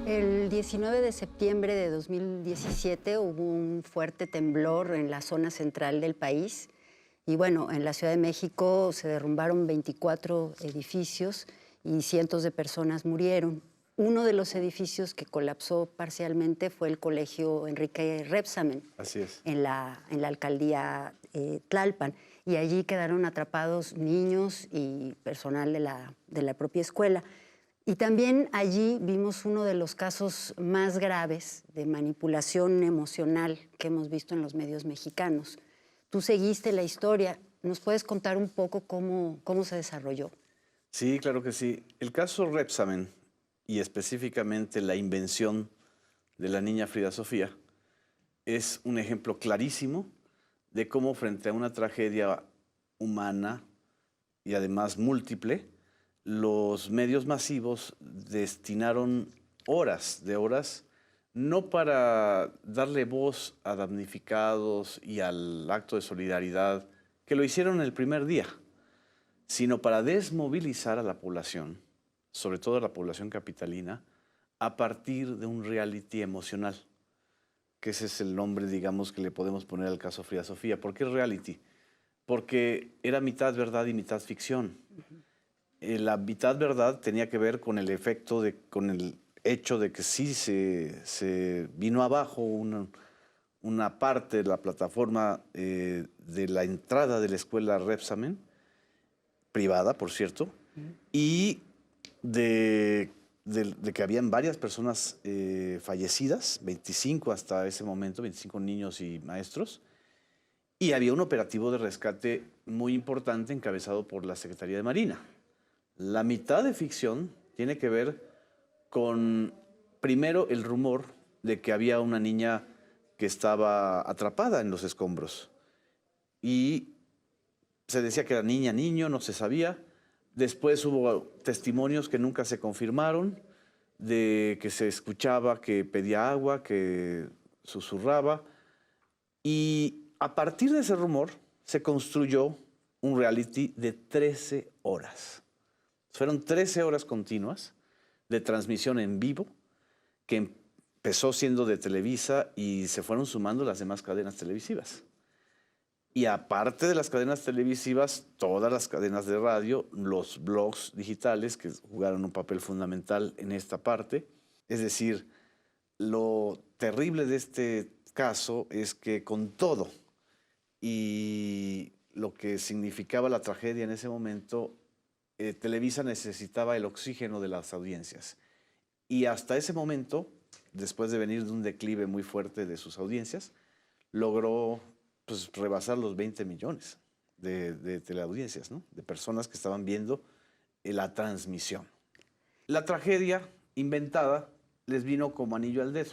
El 19 de septiembre de 2017 hubo un fuerte temblor en la zona central del país y bueno, en la Ciudad de México se derrumbaron 24 edificios y cientos de personas murieron. Uno de los edificios que colapsó parcialmente fue el Colegio Enrique Rebsamen Así es. en la alcaldía Tlalpan, y allí quedaron atrapados niños y personal de la propia escuela. Y también allí vimos uno de los casos más graves de manipulación emocional que hemos visto en los medios mexicanos. Tú seguiste la historia, ¿nos puedes contar un poco cómo se desarrolló? Sí, claro que sí. El caso Rebsamen, y específicamente la invención de la niña Frida Sofía, es un ejemplo clarísimo de cómo frente a una tragedia humana y además múltiple, los medios masivos destinaron horas de horas no para darle voz a damnificados y al acto de solidaridad que lo hicieron el primer día, sino para desmovilizar a la población, sobre todo a la población capitalina, a partir de un reality emocional, que ese es el nombre, digamos, que le podemos poner al caso Frida Sofía. ¿Por qué reality? Porque era mitad verdad y mitad ficción. La mitad verdad tenía que ver con el efecto, con el hecho de que sí se vino abajo una parte de la plataforma de la entrada de la escuela Rebsamen, privada, por cierto, y de que habían varias personas fallecidas, 25 hasta ese momento, 25 niños y maestros, y había un operativo de rescate muy importante encabezado por la Secretaría de Marina. La mitad de ficción tiene que ver con, primero, el rumor de que había una niña que estaba atrapada en los escombros. Y se decía que era niña, niño, no se sabía. Después hubo testimonios que nunca se confirmaron, de que se escuchaba que pedía agua, que susurraba. Y a partir de ese rumor se construyó un reality de 13 horas. Fueron 13 horas continuas de transmisión en vivo que empezó siendo de Televisa y se fueron sumando las demás cadenas televisivas. Y aparte de las cadenas televisivas, todas las cadenas de radio, los blogs digitales que jugaron un papel fundamental en esta parte. Es decir, lo terrible de este caso es que con todo y lo que significaba la tragedia en ese momento, Televisa necesitaba el oxígeno de las audiencias. Y hasta ese momento, después de venir de un declive muy fuerte de sus audiencias, logró rebasar los 20 millones de teleaudiencias, ¿no? De personas que estaban viendo la transmisión. La tragedia inventada les vino como anillo al dedo.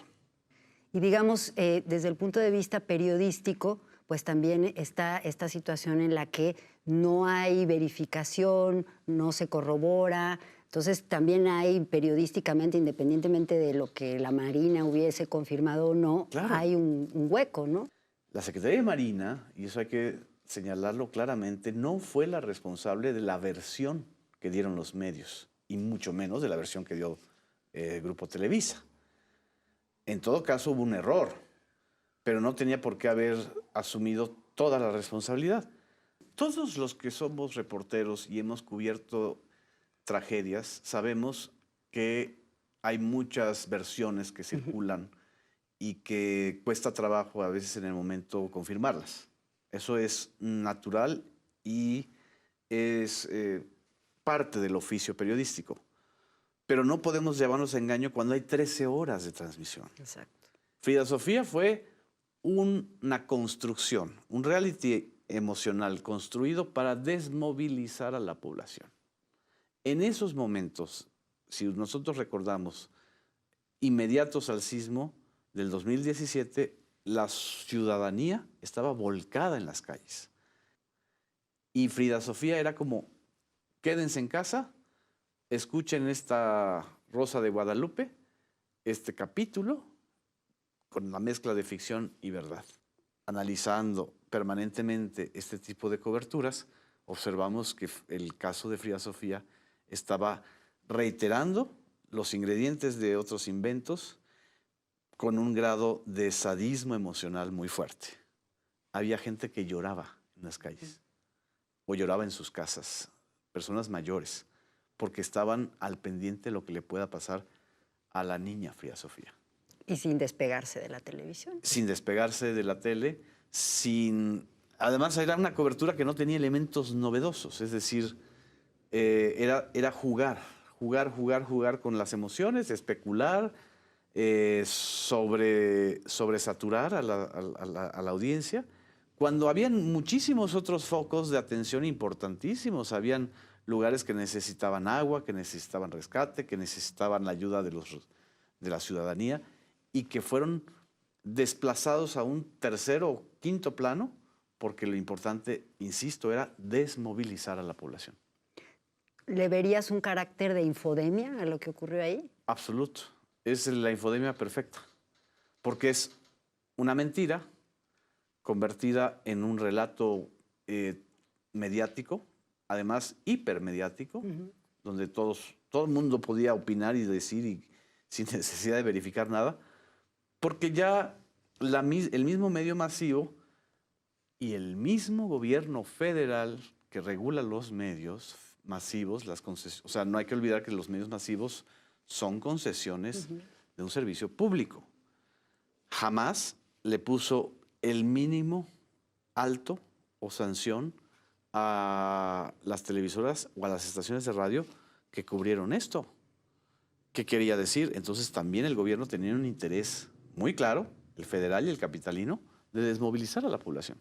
Y digamos, desde el punto de vista periodístico, pues también está esta situación en la que no hay verificación, no se corrobora. Entonces también hay periodísticamente, independientemente de lo que la Marina hubiese confirmado o no, Claro. hay un hueco, ¿no? La Secretaría de Marina, y eso hay que señalarlo claramente, no fue la responsable de la versión que dieron los medios, y mucho menos de la versión que dio Grupo Televisa. En todo caso hubo un error, pero no tenía por qué haber asumido toda la responsabilidad. Todos los que somos reporteros y hemos cubierto tragedias, sabemos que hay muchas versiones que circulan y que cuesta trabajo a veces en el momento confirmarlas. Eso es natural y es parte del oficio periodístico. Pero no podemos llevarnos a engaño cuando hay 13 horas de transmisión. Exacto. Frida Sofía fue una construcción, un reality emocional construido para desmovilizar a la población. En esos momentos, si nosotros recordamos, inmediatos al sismo del 2017, la ciudadanía estaba volcada en las calles. Y Frida Sofía era como, quédense en casa, escuchen esta Rosa de Guadalupe, este capítulo, con la mezcla de ficción y verdad. Analizando permanentemente este tipo de coberturas, observamos que el caso de Frida Sofía estaba reiterando los ingredientes de otros inventos con un grado de sadismo emocional muy fuerte. Había gente que lloraba en las calles o lloraba en sus casas, personas mayores, porque estaban al pendiente de lo que le pueda pasar a la niña Frida Sofía. Y sin despegarse de la televisión. Sin despegarse de la tele, además era una cobertura que no tenía elementos novedosos, es decir, era jugar con las emociones, especular, sobresaturar a la audiencia, cuando habían muchísimos otros focos de atención importantísimos. Habían lugares que necesitaban agua, que necesitaban rescate, que necesitaban la ayuda de la ciudadanía y que fueron desplazados a un tercero o quinto plano porque lo importante, insisto, era desmovilizar a la población. ¿Le verías un carácter de infodemia a lo que ocurrió ahí? Absoluto. Es la infodemia perfecta, porque es una mentira convertida en un relato mediático, además hipermediático, donde todo el mundo podía opinar y decir sin necesidad de verificar nada, porque ya el mismo medio masivo y el mismo gobierno federal que regula los medios masivos, o sea, no hay que olvidar que los medios masivos son concesiones de un servicio público. Jamás le puso el mínimo alto o sanción a las televisoras o a las estaciones de radio que cubrieron esto. ¿Qué quería decir? Entonces también el gobierno tenía un interés muy claro, el federal y el capitalino, de desmovilizar a la población.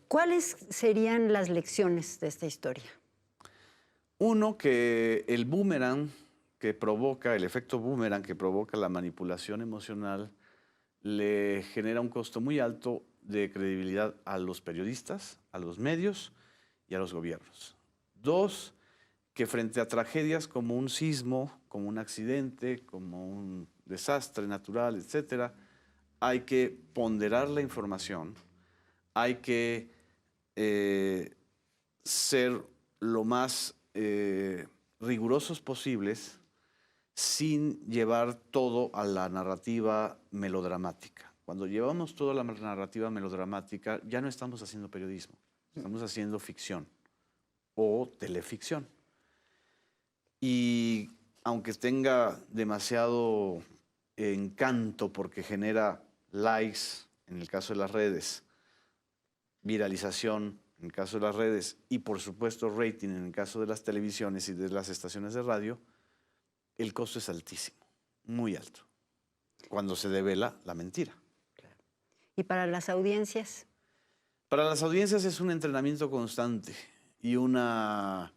¿Cuáles serían las lecciones de esta historia? Uno, que el boomerang que provoca, el efecto boomerang que provoca la manipulación emocional, le genera un costo muy alto de credibilidad a los periodistas, a los medios y a los gobiernos. Dos, que frente a tragedias como un sismo, como un accidente, como un desastre natural, etcétera, hay que ponderar la información, hay que ser lo más rigurosos posibles sin llevar todo a la narrativa melodramática. Cuando llevamos todo a la narrativa melodramática, ya no estamos haciendo periodismo, estamos haciendo ficción o teleficción. Y aunque tenga demasiado encanto porque genera likes, en el caso de las redes, viralización, en el caso de las redes, y por supuesto rating, en el caso de las televisiones y de las estaciones de radio, el costo es altísimo, muy alto, cuando se devela la mentira. Claro. ¿Y para las audiencias? Para las audiencias es un entrenamiento constante y una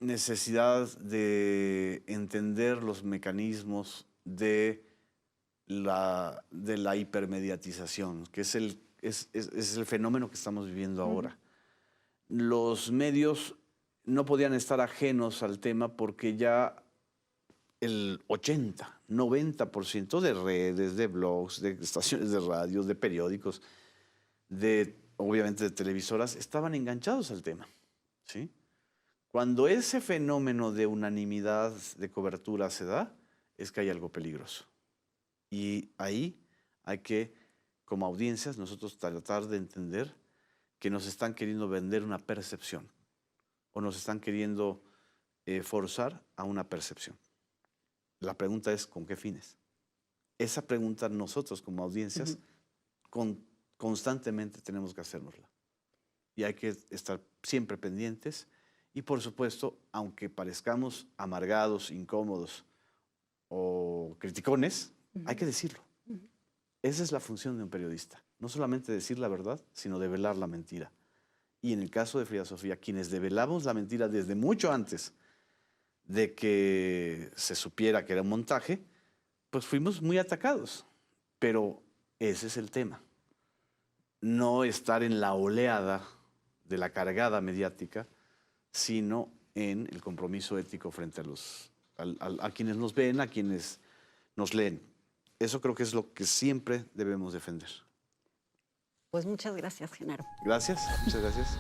necesidad de entender los mecanismos de la hipermediatización, que es el fenómeno que estamos viviendo ahora. Los medios no podían estar ajenos al tema porque ya el 80, 90% de redes, de blogs, de estaciones de radio, de periódicos, obviamente de televisoras, estaban enganchados al tema, ¿sí? Cuando ese fenómeno de unanimidad de cobertura se da, es que hay algo peligroso. Y ahí hay que, como audiencias, nosotros tratar de entender que nos están queriendo vender una percepción o nos están queriendo forzar a una percepción. La pregunta es, ¿con qué fines? Esa pregunta nosotros como audiencias constantemente tenemos que hacérnosla. Y hay que estar siempre pendientes y, por supuesto, aunque parezcamos amargados, incómodos o criticones, hay que decirlo. Esa es la función de un periodista. No solamente decir la verdad, sino develar la mentira. Y en el caso de Frida Sofía, quienes develamos la mentira desde mucho antes de que se supiera que era un montaje, pues fuimos muy atacados. Pero ese es el tema. No estar en la oleada de la cargada mediática, sino en el compromiso ético frente a quienes nos ven, a quienes nos leen. Eso creo que es lo que siempre debemos defender. Pues muchas gracias, Genaro. Gracias, muchas gracias.